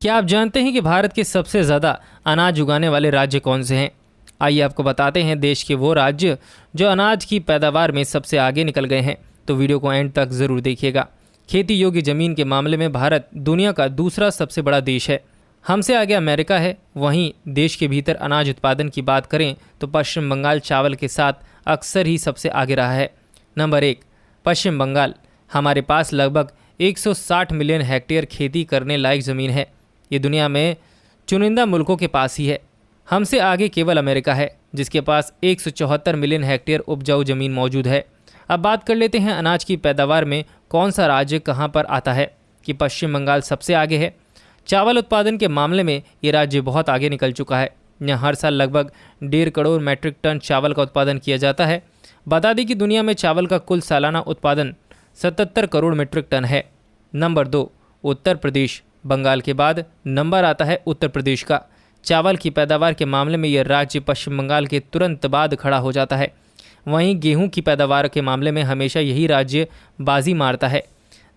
क्या आप जानते हैं कि भारत के सबसे ज़्यादा अनाज उगाने वाले राज्य कौन से हैं? आइए आपको बताते हैं देश के वो राज्य जो अनाज की पैदावार में सबसे आगे निकल गए हैं। तो वीडियो को एंड तक ज़रूर देखिएगा। खेती योग्य ज़मीन के मामले में भारत दुनिया का दूसरा सबसे बड़ा देश है। हमसे आगे अमेरिका है। वहीं देश के भीतर अनाज उत्पादन की बात करें तो पश्चिम बंगाल चावल के साथ अक्सर ही सबसे आगे रहा है। नंबर 1 पश्चिम बंगाल। हमारे पास लगभग 160 मिलियन हेक्टेयर खेती करने लायक ज़मीन है। ये दुनिया में चुनिंदा मुल्कों के पास ही है। हमसे आगे केवल अमेरिका है जिसके पास 174 मिलियन हेक्टेयर उपजाऊ ज़मीन मौजूद है। अब बात कर लेते हैं अनाज की पैदावार में कौन सा राज्य कहां पर आता है कि पश्चिम बंगाल सबसे आगे है। चावल उत्पादन के मामले में ये राज्य बहुत आगे निकल चुका है। यहाँ हर साल लगभग 1.5 करोड़ मीट्रिक टन चावल का उत्पादन किया जाता है। बता दें कि दुनिया में चावल का कुल सालाना उत्पादन 77 करोड़ मीट्रिक टन है। नंबर 2 उत्तर प्रदेश। बंगाल के बाद नंबर आता है उत्तर प्रदेश का। चावल की पैदावार के मामले में यह राज्य पश्चिम बंगाल के तुरंत बाद खड़ा हो जाता है। वहीं गेहूं की पैदावार के मामले में हमेशा यही राज्य बाजी मारता है।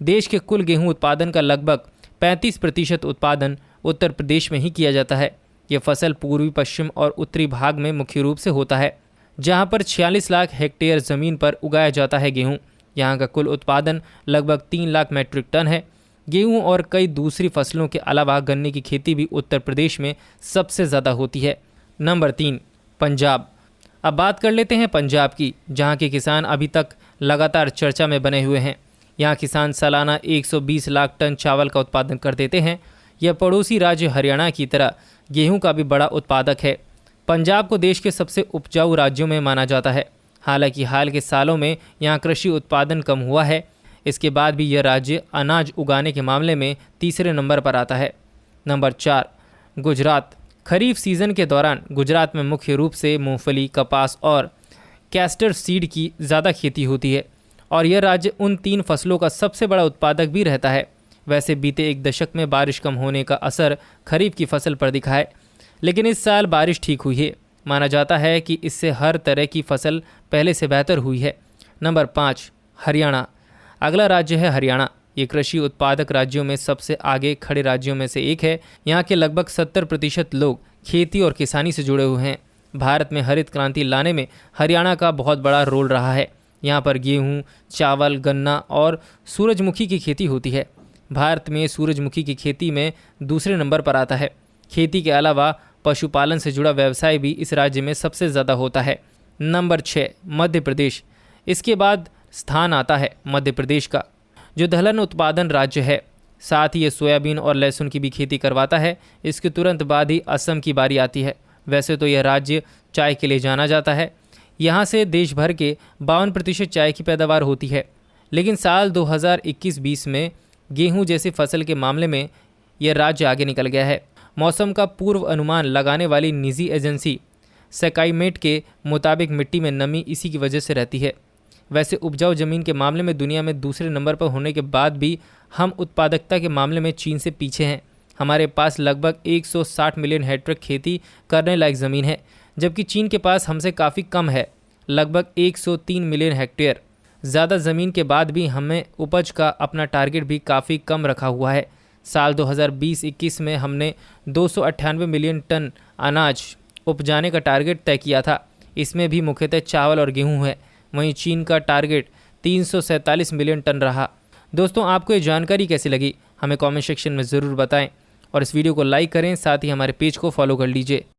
देश के कुल गेहूं उत्पादन का लगभग 35% उत्पादन उत्तर प्रदेश में ही किया जाता है। यह फसल पूर्वी, पश्चिम और उत्तरी भाग में मुख्य रूप से होता है, जहां पर 46 लाख हेक्टेयर ज़मीन पर उगाया जाता है गेहूँ। यहाँ का कुल उत्पादन लगभग 3 लाख मीट्रिक टन है। गेहूं और कई दूसरी फसलों के अलावा गन्ने की खेती भी उत्तर प्रदेश में सबसे ज़्यादा होती है। नंबर 3 पंजाब। अब बात कर लेते हैं पंजाब की, जहां के किसान अभी तक लगातार चर्चा में बने हुए हैं। यहां किसान सालाना 120 लाख टन चावल का उत्पादन कर देते हैं। यह पड़ोसी राज्य हरियाणा की तरह गेहूं का भी बड़ा उत्पादक है। पंजाब को देश के सबसे उपजाऊ राज्यों में माना जाता है। हालांकि हाल के सालों में यहाँ कृषि उत्पादन कम हुआ है। इसके बाद भी यह राज्य अनाज उगाने के मामले में तीसरे नंबर पर आता है। नंबर 4 गुजरात। खरीफ सीज़न के दौरान गुजरात में मुख्य रूप से मूंगफली, कपास और कैस्टर सीड की ज़्यादा खेती होती है और यह राज्य उन 3 फसलों का सबसे बड़ा उत्पादक भी रहता है। वैसे बीते एक दशक में बारिश कम होने का असर खरीफ की फसल पर दिखा है, लेकिन इस साल बारिश ठीक हुई है। माना जाता है कि इससे हर तरह की फसल पहले से बेहतर हुई है। नंबर 5 हरियाणा। अगला राज्य है हरियाणा। ये कृषि उत्पादक राज्यों में सबसे आगे खड़े राज्यों में से एक है। यहाँ के लगभग 70% लोग खेती और किसानी से जुड़े हुए हैं। भारत में हरित क्रांति लाने में हरियाणा का बहुत बड़ा रोल रहा है। यहाँ पर गेहूँ, चावल, गन्ना और सूरजमुखी की खेती होती है। भारत में सूरजमुखी की खेती में दूसरे नंबर पर आता है। खेती के अलावा पशुपालन से जुड़ा व्यवसाय भी इस राज्य में सबसे ज़्यादा होता है। नंबर 6 मध्य प्रदेश। इसके बाद स्थान आता है मध्य प्रदेश का, जो दलहन उत्पादन राज्य है। साथ ही ये सोयाबीन और लहसुन की भी खेती करवाता है। इसके तुरंत बाद ही असम की बारी आती है। वैसे तो यह राज्य चाय के लिए जाना जाता है। यहाँ से देश भर के 52% चाय की पैदावार होती है। लेकिन साल 2021-20 में गेहूँ जैसी फसल के मामले में यह राज्य आगे निकल गया है। मौसम का पूर्व अनुमान लगाने वाली निजी एजेंसी स्काईमेट के मुताबिक मिट्टी में नमी इसी की वजह से रहती है। वैसे उपजाऊ ज़मीन के मामले में दुनिया में दूसरे नंबर पर होने के बाद भी हम उत्पादकता के मामले में चीन से पीछे हैं। हमारे पास लगभग 160 मिलियन हेक्टेयर खेती करने लायक ज़मीन है, जबकि चीन के पास हमसे काफ़ी कम है, लगभग 103 मिलियन हेक्टेयर। ज़्यादा ज़मीन के बाद भी हमें उपज का अपना टारगेट भी काफ़ी कम रखा हुआ है। साल 2020-21 में हमने 298 मिलियन टन अनाज उपजाने का टारगेट तय किया था। इसमें भी मुख्यतः चावल और गेहूँ है। वहीं चीन का टारगेट 347 मिलियन टन रहा। दोस्तों, आपको ये जानकारी कैसी लगी हमें कमेंट सेक्शन में ज़रूर बताएं और इस वीडियो को लाइक करें, साथ ही हमारे पेज को फॉलो कर लीजिए।